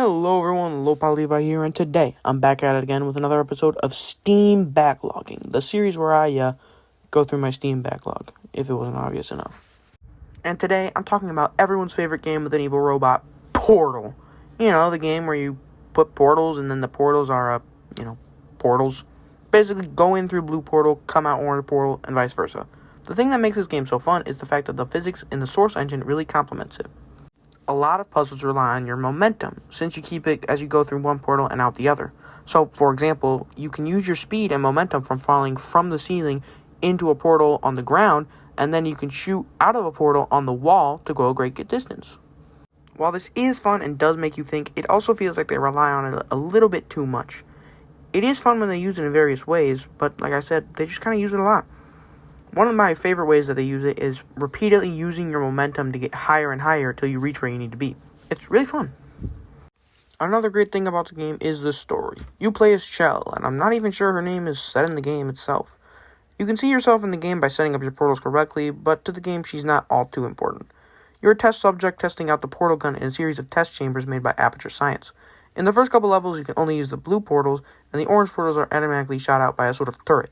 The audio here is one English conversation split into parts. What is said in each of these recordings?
Hello everyone, Lopa Levi here, and today I'm back at it again with another episode of Steam Backlogging, the series where I go through my Steam backlog, if it wasn't obvious enough. And today I'm talking about everyone's favorite game with an evil robot, Portal. You know, the game where you put portals and then the portals are, portals. Basically, go in through blue portal, come out orange portal, and vice versa. The thing that makes this game so fun is the fact that the physics in the source engine really complements it. A lot of puzzles rely on your momentum, since you keep it as you go through one portal and out the other. So, for example, you can use your speed and momentum from falling from the ceiling into a portal on the ground, and then you can shoot out of a portal on the wall to go a great distance. While this is fun and does make you think, it also feels like they rely on it a little bit too much. It is fun when they use it in various ways, but like I said, they just kind of use it a lot. One of my favorite ways that they use it is repeatedly using your momentum to get higher and higher till you reach where you need to be. It's really fun. Another great thing about the game is the story. You play as Shell, and I'm not even sure her name is said in the game itself. You can see yourself in the game by setting up your portals correctly, but to the game she's not all too important. You're a test subject testing out the portal gun in a series of test chambers made by Aperture Science. In the first couple levels, you can only use the blue portals, and the orange portals are automatically shot out by a sort of turret.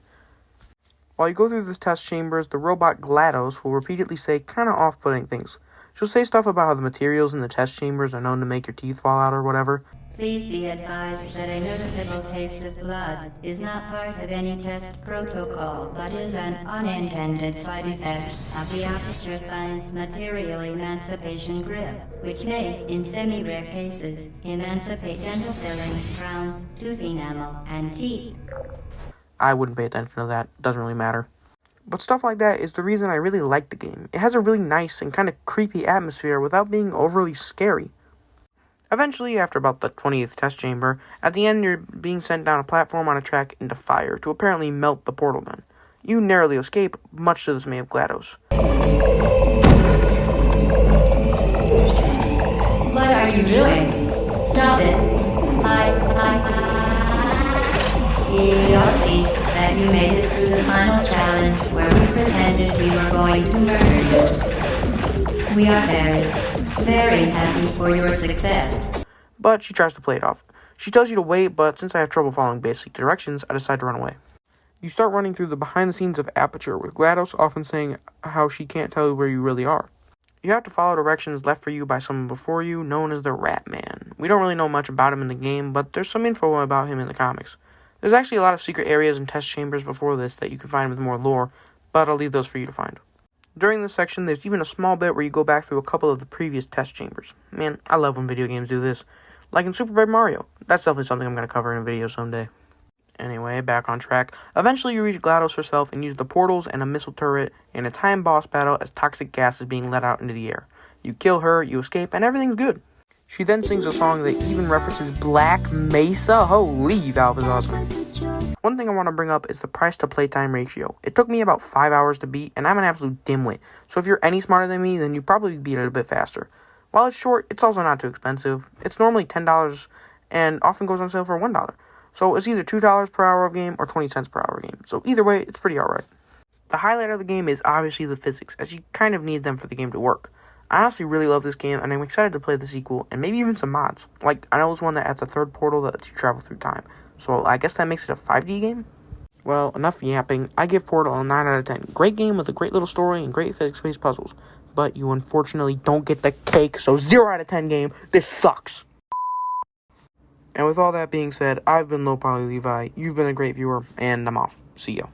While you go through the test chambers, the robot GLaDOS will repeatedly say kinda off-putting things. She'll say stuff about how the materials in the test chambers are known to make your teeth fall out or whatever. Please be advised that a noticeable taste of blood is not part of any test protocol, but is an unintended side effect of the Aperture Science Material Emancipation Grip, which may, in semi-rare cases, emancipate dental fillings, crowns, tooth enamel, and teeth. I wouldn't pay attention to that. Doesn't really matter. But stuff like that is the reason I really like the game. It has a really nice and kind of creepy atmosphere without being overly scary. Eventually, after about the 20th test chamber, at the end you're being sent down a platform on a track into fire to apparently melt the portal gun. You narrowly escape, much to the dismay of GLaDOS. What are you doing? Stop it. You're pleased that you made it through the final challenge where we pretended we were going to murder you. We are very happy for your success. But she tries to play it off. She tells you to wait, but since I have trouble following basic directions, I decide to run away. You start running through the behind the scenes of Aperture, with GLaDOS often saying how she can't tell you where you really are. You have to follow directions left for you by someone before you, known as the Rat Man. We don't really know much about him in the game, but there's some info about him in the comics. There's actually a lot of secret areas and test chambers before this that you can find with more lore, but I'll leave those for you to find. During this section, there's even a small bit where you go back through a couple of the previous test chambers. Man, I love when video games do this. Like in Super Paper Mario. That's definitely something I'm going to cover in a video someday. Anyway, back on track. Eventually you reach GLaDOS herself and use the portals and a missile turret in a time boss battle as toxic gas is being let out into the air. You kill her, you escape, and everything's good. She then sings a song that even references Black Mesa. Holy, Valve is awesome. One thing I want to bring up is the price to playtime ratio. It took me about 5 hours to beat, and I'm an absolute dimwit. So if you're any smarter than me, then you probably beat it a bit faster. While it's short, it's also not too expensive. It's normally $10 and often goes on sale for $1. So it's either $2 per hour of game or 20 cents per hour of game. So either way, it's pretty alright. The highlight of the game is obviously the physics, as you kind of need them for the game to work. I honestly really love this game, and I'm excited to play the sequel, and maybe even some mods. Like, I know there's one that adds a third portal that lets you travel through time. So I guess that makes it a 5D game? Well, enough yapping. I give Portal a 9 out of 10. Great game with a great little story and great physics-based puzzles. But you unfortunately don't get the cake, so 0 out of 10 game. This sucks. And with all that being said, I've been Lopa Levi. You've been a great viewer, and I'm off. See ya.